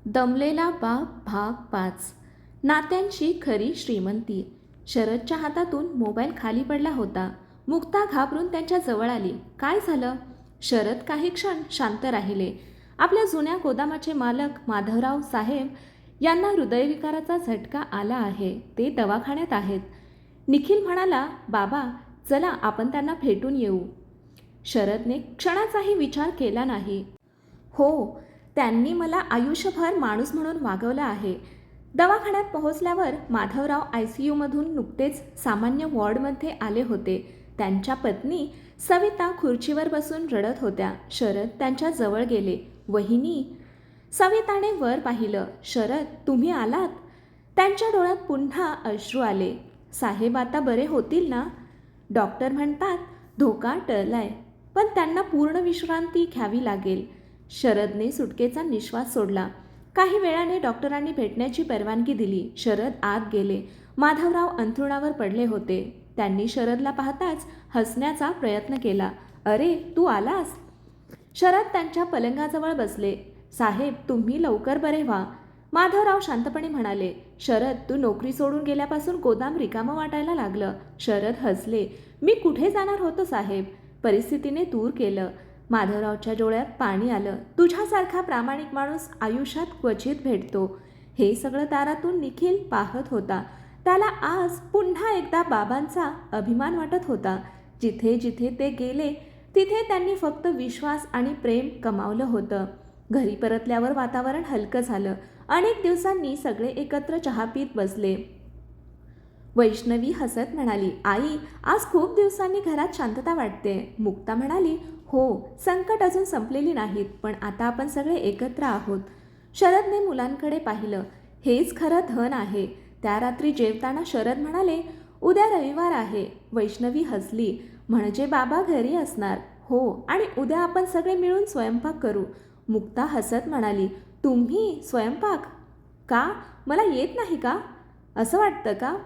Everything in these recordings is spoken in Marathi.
दमलेला बाप भाग 5. नात्यांची खरी श्रीमंती. शरदच्या हातातून मोबाईल खाली पडला होता. मुक्ता घाबरून त्यांच्या जवळ आली. काय झालं? शरद काही क्षण शांत राहिले. आपल्या जुन्या गोदामाचे मालक माधवराव साहेब यांना हृदयविकाराचा झटका आला आहे. ते दवाखान्यात आहेत. निखिल म्हणाला, बाबा चला आपण त्यांना भेटून येऊ. शरदने क्षणाचाही विचार केला नाही. हो, त्यांनी मला आयुष्यभर माणूस म्हणून वागवलं आहे. दवाखान्यात पोहोचल्यावर माधवराव ICUमधून नुकतेच सामान्य वॉर्डमध्ये आले होते. त्यांच्या पत्नी सविता खुर्चीवर बसून रडत होत्या. शरद त्यांच्या जवळ गेले. वहिनी. सविताने वर पाहिलं. शरद, तुम्ही आलात? त्यांच्या डोळ्यात पुन्हा अश्रू आले. साहेब आता बरे होतील ना? डॉक्टर म्हणतात धोका टळलाय, पण त्यांना पूर्ण विश्रांती घ्यावी लागेल. शरदने सुटकेचा निश्वास सोडला. काही वेळाने डॉक्टरांनी भेटण्याची परवानगी दिली. शरद आत गेले. माधवराव अंथरुणावर पडले होते. त्यांनी शरदला पाहताच हसण्याचा प्रयत्न केला. अरे, तू आलास? शरद त्यांच्या पलंगाजवळ बसले. साहेब, तुम्ही लवकर बरे व्हा. माधवराव शांतपणे म्हणाले. शरद, तू नोकरी सोडून गेल्यापासून गोदाम रिकामं वाटायला लागलं. शरद हसले. मी कुठे जाणार होतो साहेब? परिस्थितीने दूर केलं. माधवरावच्या डोळ्यात पाणी आलं. तुझ्यासारखा प्रामाणिक माणूस आयुष्यात क्वचित भेटतो. हे सगळं दारातून निखिल पाहत होता. त्याला आज पुन्हा एकदा बाबांचा अभिमान वाटत होता. जिथे जिथे ते गेले तिथे त्यांनी फक्त विश्वास आणि प्रेम कमावलं होतं. घरी परतल्यावर वातावरण हलकं झालं. अनेक दिवसांनी सगळे एकत्र चहा पीत बसले. वैष्णवी हसत म्हणाली, आई, आज खूप दिवसांनी घरात शांतता वाटते. मुक्ता म्हणाली, हो, संकट अजून संपलेली नाहीत, पण आता आपण सगळे एकत्र आहोत. शरदने मुलांकडे पाहिलं. हेच खरं धन आहे. त्या रात्री जेवताना शरद म्हणाले, उद्या रविवार आहे. वैष्णवी हसली. म्हणजे बाबा घरी असणार? हो, आणि उद्या आपण सगळे मिळून स्वयंपाक करू. मुक्ता हसत म्हणाली, तुम्ही स्वयंपाक? का? मला येत नाही का? असं वाटतं का?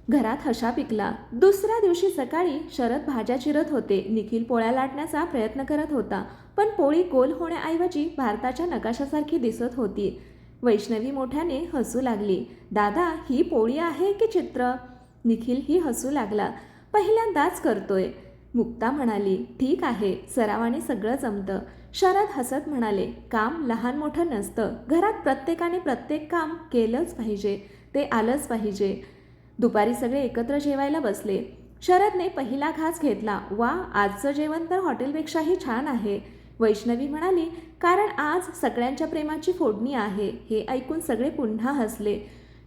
घरात हशा पिकला. दुसऱ्या दिवशी सकाळी शरद भाज्या चिरत होते. निखिल पोळ्या लाटण्याचा प्रयत्न करत होता, पण पोळी गोल होण्याऐवजी भारताच्या नकाशासारखी दिसत होती. वैष्णवी मोठ्याने हसू लागली. दादा, ही पोळी आहे की चित्र? निखिल ही हसू लागला. पहिल्यांदाच करतोय. मुक्ता म्हणाली, ठीक आहे, सरावाने सगळं जमतं. शरद हसत म्हणाले, काम लहान मोठं नसतं. घरात प्रत्येकाने प्रत्येक काम केलंच पाहिजे. ते आलंच पाहिजे. दुपारी सगळे एकत्र जेवायला बसले. शरदने पहिला घास घेतला. वा, आजचं जेवण तर हॉटेलपेक्षाही छान आहे. वैष्णवी म्हणाली, कारण आज सगळ्यांच्या प्रेमाची फोडणी आहे. हे ऐकून सगळे पुन्हा हसले.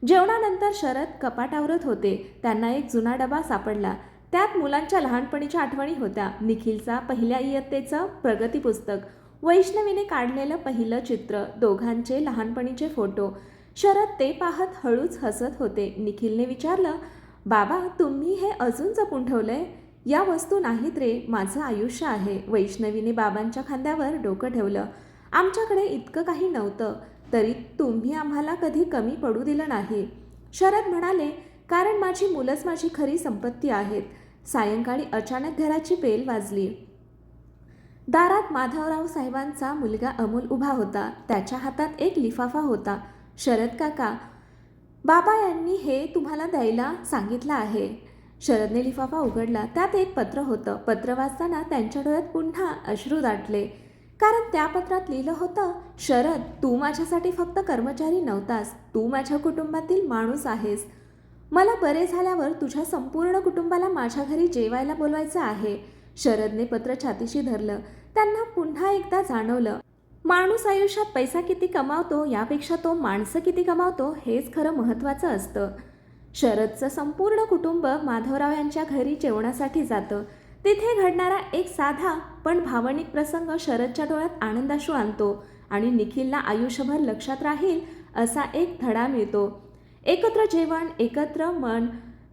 जेवणानंतर शरद कपाट आवरत होते. त्यांना एक जुना डबा सापडला. त्यात मुलांच्या लहानपणीच्या आठवणी होत्या. निखिलचा पहिल्या इयत्तेचं प्रगती पुस्तक, वैष्णवीने काढलेलं पहिलं चित्र, दोघांचे लहानपणीचे फोटो. शरद ते पाहत हळूच हसत होते. निखिलने विचारलं, बाबा, तुम्ही हे अजून जपून ठेवलंय? या वस्तू नाहीत रे, माझं आयुष्य आहे. वैष्णवीने बाबांच्या खांद्यावर डोकं ठेवलं. आमच्याकडे इतकं काही नव्हतं, तरी तुम्ही आम्हाला कधी कमी पडू दिलं नाही. शरद म्हणाले, कारण माझी मुलंच माझी खरी संपत्ती आहेत. सायंकाळी अचानक घराची बेल वाजली. दारात माधवराव साहेबांचा मुलगा अमोल उभा होता. त्याच्या हातात एक लिफाफा होता. शरद काका, बाबा यांनी हे तुम्हाला द्यायला सांगितलं आहे. शरदने लिफाफा उघडला. त्यात एक पत्र होतं. पत्र वाचताना त्यांच्या डोळ्यात पुन्हा अश्रू दाटले. कारण त्या पत्रात लिहिलं होतं, शरद, तू माझ्यासाठी फक्त कर्मचारी नव्हतास, तू माझ्या कुटुंबातील माणूस आहेस. मला बरे झाल्यावर तुझ्या संपूर्ण कुटुंबाला माझ्या घरी जेवायला बोलवायचं आहे. शरदने पत्र छातीशी धरलं. त्यांना पुन्हा एकदा जाणवलं, माणूस आयुष्यात पैसा किती कमावतो यापेक्षा तो माणसं किती कमावतो हेच खरं महत्त्वाचं असतं. शरदचं संपूर्ण कुटुंब माधवराव यांच्या घरी जेवणासाठी जातं. तिथे घडणारा एक साधा पण भावनिक प्रसंग शरदच्या डोळ्यात आनंदाश्रू आणतो आणि निखिलला आयुष्यभर लक्षात राहील असा एक धडा मिळतो. एकत्र जेवण, एकत्र मन.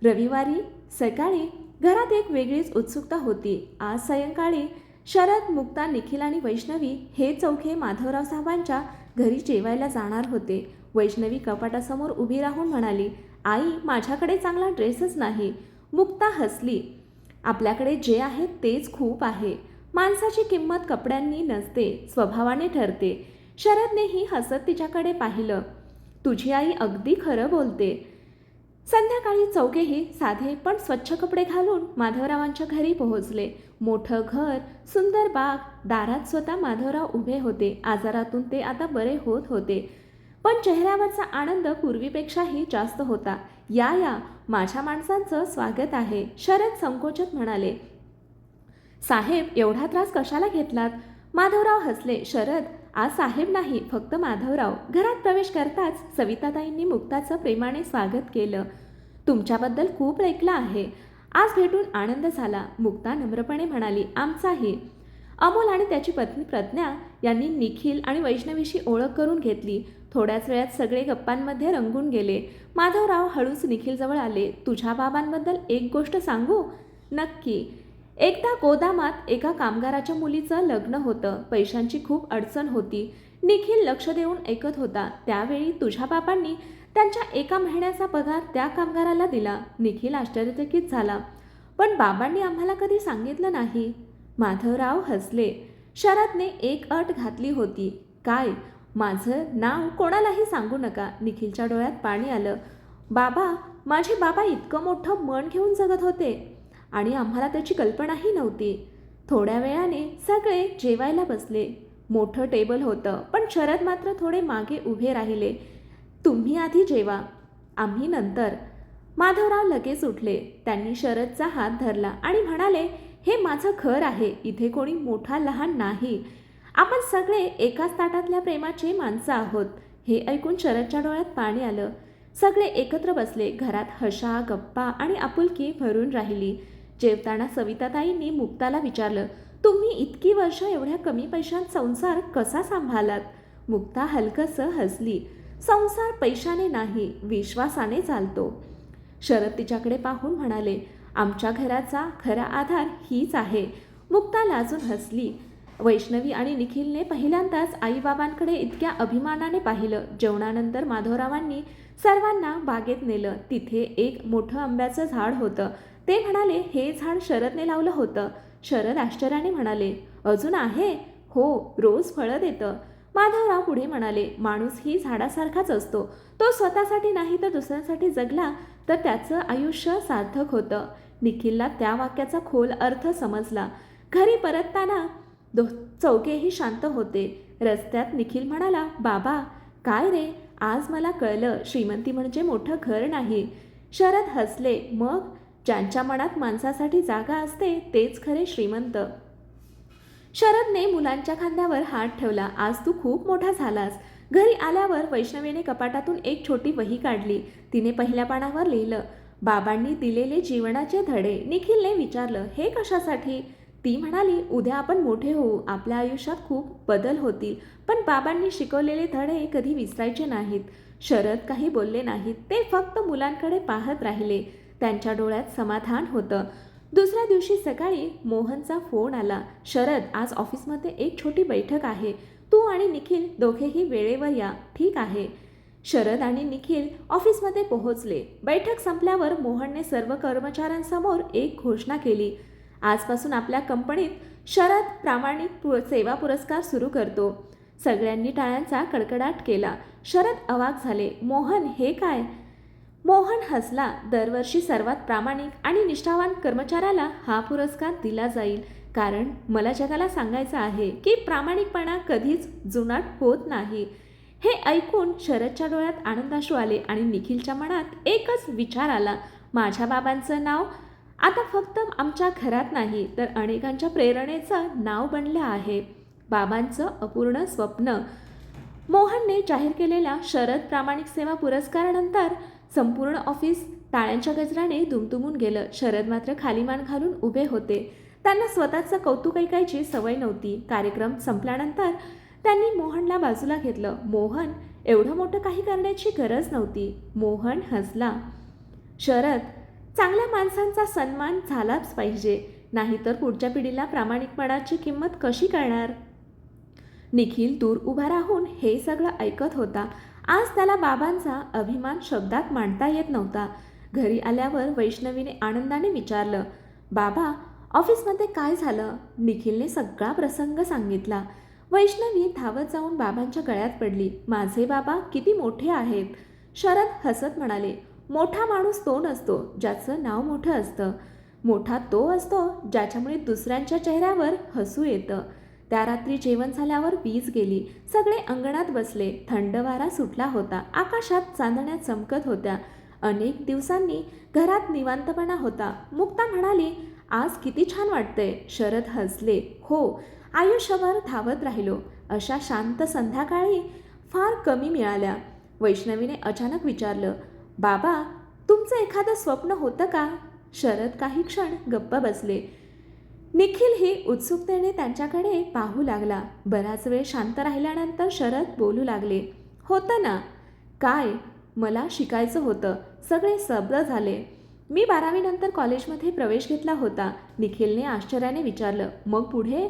रविवारी सकाळी घरात एक वेगळीच उत्सुकता होती. आज सायंकाळी शरद, मुक्ता, निखिल आणि वैष्णवी हे चौघे माधवराव साहेबांच्या घरी जेवायला जाणार होते. वैष्णवी कपाटासमोर उभी राहून म्हणाली, आई, माझ्याकडे चांगला ड्रेसच नाही. मुक्ता हसली. आपल्याकडे जे आहे तेच खूप आहे. माणसाची किंमत कपड्यांनी नसते, स्वभावाने ठरते. शरदनेही हसत तिच्याकडे पाहिलं. तुझी आई अगदी खरं बोलते. संध्याकाळी चौघेही साधे पण स्वच्छ कपडे घालून माधवरावांच्या घरी पोहोचले. मोठं घर, सुंदर बाग, दारात स्वतः माधवराव उभे होते. आजारातून ते आता बरे होत होते, पण चेहऱ्यावरचा आनंद पूर्वीपेक्षाही जास्त होता. या या, माझ्या माणसांचं स्वागत आहे, शरद संकोचत म्हणाले. साहेब, एवढा त्रास कशाला घेतलात? माधवराव हसले. शरद, आज साहेब नाही, फक्त माधवराव. घरात प्रवेश करताच सविताताईंनी मुक्ताचं प्रेमाने स्वागत केलं. तुमच्याबद्दल खूप ऐकलं आहे. आज भेटून आनंद झाला, मुक्ता नम्रपणे म्हणाली. आमचाही. अमोल आणि त्याची पत्नी प्रज्ञा यांनी निखिल आणि वैष्णवीशी ओळख करून घेतली. थोड्याच वेळात सगळे गप्पांमध्ये रंगून गेले. माधवराव हळूच निखिलजवळ आले. तुझ्या बाबांबद्दल एक गोष्ट सांगू? नक्की. एकदा गोदामात एका कामगाराच्या मुलीचं लग्न होतं. पैशांची खूप अडचण होती. निखिल लक्ष देऊन ऐकत होता. त्यावेळी तुझ्या बाबांनी त्यांच्या 1 महिन्याचा पगार त्या कामगाराला दिला. निखिल आश्चर्यचकित झाला. पण बाबांनी आम्हाला कधी सांगितलं नाही. माधवराव हसले. शरदने एक अट घातली होती. काय? माझं नाव कोणालाही सांगू नका. निखिलच्या डोळ्यात पाणी आलं. बाबा, माझे बाबा इतकं मोठं मन घेऊन जगत होते आणि आम्हाला त्याची कल्पनाही नव्हती. थोड्या वेळाने सगळे जेवायला बसले. मोठं टेबल होतं, पण शरद मात्र थोडे मागे उभे राहिले. तुम्ही आधी जेवा, आम्ही नंतर. माधवराव लगेच उठले. त्यांनी शरदचा हात धरला आणि म्हणाले, हे माझं घर आहे, इथे कोणी मोठा लहान नाही. आपण सगळे एकाच ताटातल्या प्रेमाचे माणसं आहोत. हे ऐकून शरदच्या डोळ्यात पाणी आलं. सगळे एकत्र बसले. घरात हशा, गप्पा आणि आपुलकी भरून राहिली. जेवताना सविताताईंनी मुक्ताला विचारलं, तुम्ही इतकी वर्ष एवढ्या कमी पैशांत संसार कसा सांभाळलात? मुक्ता हलकसं हसली. संसार पैशाने नाही, विश्वासाने चालतो. शरद तिच्याकडे पाहून म्हणाले, आमच्या घराचा खरा आधार हीच आहे. मुक्ता लाजून हसली. वैष्णवी आणि निखिलने पहिल्यांदाच आईबाबांकडे इतक्या अभिमानाने पाहिलं. जेवणानंतर माधवरावांनी सर्वांना बागेत नेलं. तिथे एक मोठं आंब्याचं झाड होतं. ते म्हणाले, हे झाड शरदने लावलं होतं. शरद आश्चर्याने म्हणाले, अजून आहे? हो, रोज फळं देतं. माधवराव पुढे म्हणाले, माणूस ही झाडासारखाच असतो. तो स्वतःसाठी नाही तर दुसऱ्यांसाठी जगला तर त्याचं आयुष्य सार्थक होतं. निखिलला त्या वाक्याचा खोल अर्थ समजला. घरी परतताना चौघेही शांत होते. रस्त्यात निखिल म्हणाला, बाबा, काय रे, आज मला कळलं, श्रीमंती म्हणजे मोठं घर नाही. शरद हसले. मग ज्यांच्या मनात माणसासाठी जागा असते तेच खरे श्रीमंत. शरदने मुलांच्या खांद्यावर हात ठेवला. आज तू खूप मोठा झालास. घरी आल्यावर वैष्णवीने कपाटातून एक छोटी वही काढली. तिने पहिल्या पानावर लिहिलं, बाबांनी दिलेले जीवनाचे धडे. निखिलने विचारलं, हे कशासाठी? ती म्हणाली, उद्या आपण मोठे होऊ, आपल्या आयुष्यात खूप बदल होतील, पण बाबांनी शिकवलेले धडे कधी विसरायचे नाहीत. शरद काही बोलले नाहीत. ते फक्त मुलांकडे पाहत राहिले. त्यांच्या डोळ्यात समाधान होतं. दुसऱ्या दिवशी सकाळी मोहनचा फोन आला. शरद, आज ऑफिसमध्ये एक छोटी बैठक आहे. तू आणि निखिल दोघेही वेळेवर या. ठीक आहे. शरद आणि निखिल ऑफिसमध्ये पोहोचले. बैठक संपल्यावर मोहनने सर्व कर्मचाऱ्यांसमोर एक घोषणा केली. आजपासून आपल्या कंपनीत शरद प्रामाणिक सेवा पुरस्कार सुरू करतो. सगळ्यांनी टाळ्यांचा कडकडाट केला. शरद अवाक झाले. मोहन, हे काय? मोहन हसला. दरवर्षी सर्वात प्रामाणिक आणि निष्ठावान कर्मचाऱ्याला हा पुरस्कार दिला जाईल, कारण मला जगाला सांगायचं आहे की प्रामाणिकपणा कधीच जुनाट होत नाही. हे ऐकून शरदच्या डोळ्यात आनंदाश्रू आले आणि निखिलच्या मनात एकच विचार आला, माझ्या बाबांचं नाव आता फक्त आमच्या घरात नाही तर अनेकांच्या प्रेरणेचं नाव बनलं आहे. बाबांचं अपूर्ण स्वप्न. मोहनने जाहीर केलेल्या शरद प्रामाणिक सेवा पुरस्कारानंतर संपूर्ण ऑफिस टाळ्यांच्या गजराने दुमदुमून गेलं. शरद मात्र खाली मान घालून उभे होते. त्यांना स्वतःचं कौतुक ऐकायची सवय नव्हती. कार्यक्रम संपल्यानंतर त्यांनी मोहनला बाजूला घेतलं. मोहन, एवढं मोठं काही करण्याची गरज नव्हती. मोहन हसला. शरद, चांगल्या माणसांचा सन्मान झालाच पाहिजे, नाहीतर पुढच्या पिढीला प्रामाणिकपणाची किंमत कशी कळणार? निखिल दूर उभा राहून हे सगळं ऐकत होता. आज त्याला बाबांचा अभिमान शब्दात मांडता येत नव्हता. घरी आल्यावर वैष्णवीने आनंदाने विचारलं, बाबा, ऑफिसमध्ये काय झालं? निखिलने सगळा प्रसंग सांगितला. वैष्णवी धावत जाऊन बाबांच्या गळ्यात पडली. माझे बाबा किती मोठे आहेत. शरद हसत म्हणाले, मोठा माणूस तो नसतो ज्याचं नाव मोठं असतं. मोठा तो असतो ज्याच्यामुळे दुसऱ्यांच्या चेहऱ्यावर हसू येतं. त्या रात्री जेवण झाल्यावर वीज गेली. सगळे अंगणात बसले. थंड वारा सुटला होता. आकाशात चांदण्या चमकत होत्या. अनेक दिवसांनी घरात निवांतपणा होता. मुक्ता म्हणाली, आज किती छान वाटतंय. शरद हसले, हो, आयुष्यभर धावत राहिलो अशा शांत संध्याकाळी फार कमी मिळाल्या. वैष्णवीने अचानक विचारलं, बाबा, तुमचं एखादं स्वप्न होतं का? शरद काही क्षण गप्प बसले. निखिलही उत्सुकतेने त्यांच्याकडे पाहू लागला. बराच वेळ शांत राहिल्यानंतर शरद बोलू लागले, होतं ना. काय? मला शिकायचं होतं. सगळे स्तब्ध झाले. मी 12वी नंतर कॉलेजमध्ये प्रवेश घेतला होता. निखिलने आश्चर्याने विचारलं, मग पुढे?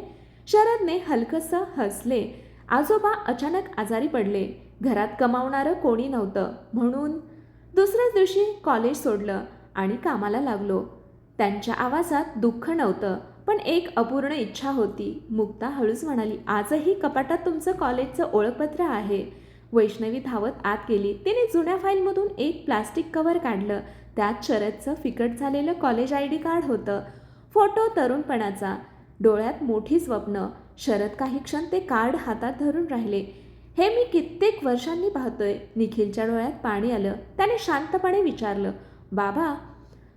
शरदने हलकंसं हसले. आजोबा अचानक आजारी पडले. घरात कमावणारं कोणी नव्हतं म्हणून दुसऱ्याच दिवशी कॉलेज सोडलं आणि कामाला लागलो. त्यांच्या आवाजात दुःख नव्हतं, पण एक अपूर्ण इच्छा होती. मुक्ता हळूच म्हणाली, आजही कपाटात तुमचं कॉलेजचं ओळखपत्र आहे. वैष्णवी धावत आत गेली. तिने जुन्या फाईलमधून एक प्लास्टिक कव्हर काढलं. त्यात शरदचं फिकट झालेलं कॉलेज ID कार्ड होतं. फोटो तरुणपणाचा, डोळ्यात मोठी स्वप्न. शरद काही क्षण ते कार्ड हातात धरून राहिले. हे मी कित्येक वर्षांनी पाहतोय. निखिलच्या डोळ्यात पाणी आलं. त्याने शांतपणे विचारलं, बाबा,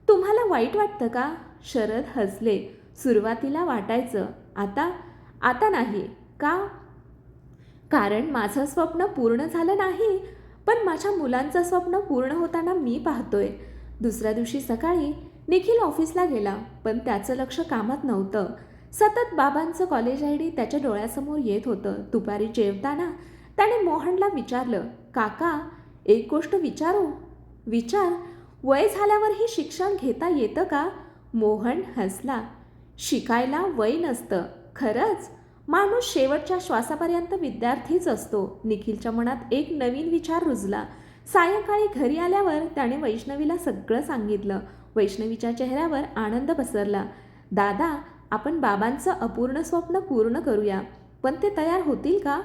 तुम्हाला वाईट वाटतं का? शरद हसले. सुरुवातीला वाटायचं. आता नाही. का? कारण माझं स्वप्न पूर्ण झालं नाही, पण माझ्या मुलांचं स्वप्न पूर्ण होताना मी पाहतोय. दुसऱ्या दिवशी सकाळी निखिल ऑफिसला गेला, पण त्याचं लक्ष कामात नव्हतं. सतत बाबांचं कॉलेज ID त्याच्या डोळ्यासमोर येत होतं. दुपारी जेवताना त्याने मोहनला विचारलं, काका, एक गोष्ट विचारू? विचार. वय झाल्यावरही शिक्षण घेता येतं का? मोहन हसला. शिकायला वय नसतं. खरंच? माणूस शेवटच्या श्वासापर्यंत विद्यार्थीच असतो. निखिलच्या मनात एक नवीन विचार रुजला. सायंकाळी घरी आल्यावर त्याने वैष्णवीला सगळं सांगितलं. वैष्णवीच्या चेहऱ्यावर आनंद पसरला. दादा, आपण बाबांचं अपूर्ण स्वप्न पूर्ण करूया. पण ते तयार होतील का?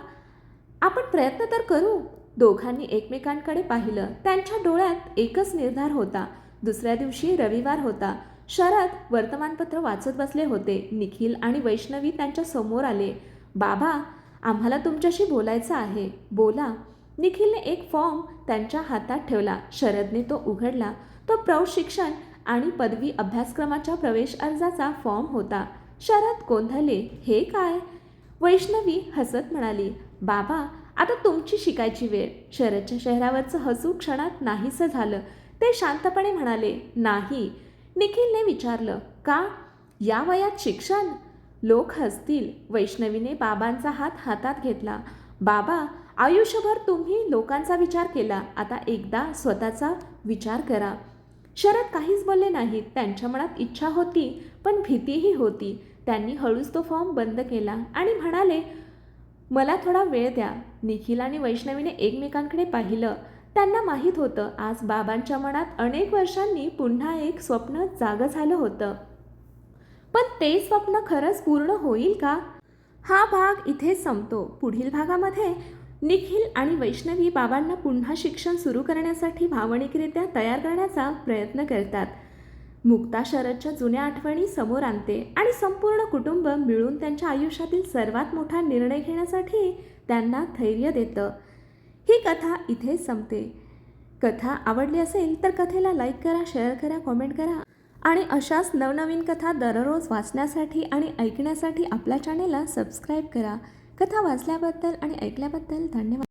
आपण प्रयत्न तर करू. दोघांनी एकमेकांकडे पाहिलं. त्यांच्या डोळ्यात एकच निर्धार होता. दुसऱ्या दिवशी रविवार होता. शरद वर्तमानपत्र वाचत बसले होते. निखिल आणि वैष्णवी त्यांच्या समोर आले. बाबा, आम्हाला तुमच्याशी बोलायचं आहे. बोला. निखिलने एक फॉर्म त्यांच्या हातात ठेवला. शरदने तो उघडला. तो प्रौढ शिक्षण आणि पदवी अभ्यासक्रमाच्या प्रवेश अर्जाचा फॉर्म होता. शरद गोंधळले. हे काय? वैष्णवी हसत म्हणाली, बाबा, आता तुमची शिकायची वेळ. शरदच्या चेहऱ्यावरचं हसू क्षणात नाहीसं झालं. ते शांतपणे म्हणाले, नाही. निखिलने विचारलं, का? या वयात शिक्षण? लोक हसतील. वैष्णवीने बाबांचा हात हातात घेतला. बाबा, आयुष्यभर तुम्ही लोकांचा विचार केला. आता एकदा स्वतःचा विचार करा. शरद काहीच बोलले नाहीत. त्यांच्या मनात इच्छा होती, पण भीतीही होती. त्यांनी हळूच तो फॉर्म बंद केला आणि म्हणाले, मला थोडा वेळ द्या. निखिल आणि वैष्णवीने एकमेकांकडे पाहिलं. त्यांना माहीत होतं, आज बाबांच्या मनात अनेक वर्षांनी पुन्हा एक स्वप्न जागं झालं होतं. पण ते स्वप्न खरंच पूर्ण होईल का? हा भाग इथेच संपतो. पुढील भागामध्ये निखिल आणि वैष्णवी बाबांना पुन्हा शिक्षण सुरू करण्यासाठी भावनिकरित्या तयार करण्याचा प्रयत्न करतात. मुक्ता शरदच्या जुन्या आठवणी समोर आणते आणि संपूर्ण कुटुंब मिळून त्यांच्या आयुष्यातील सर्वात मोठा निर्णय घेण्यासाठी त्यांना धैर्य देतं. ही कथा इथेच संपते. कथा आवडली असेल तर कथेला लाईक करा, शेअर करा, कमेंट करा आणि अशाच नवनवीन कथा दररोज वाचण्यासाठी आणि ऐकण्यासाठी आपल्या चॅनेलला सबस्क्राईब करा. कथा वाचल्याबद्दल आणि ऐकल्याबद्दल धन्यवाद.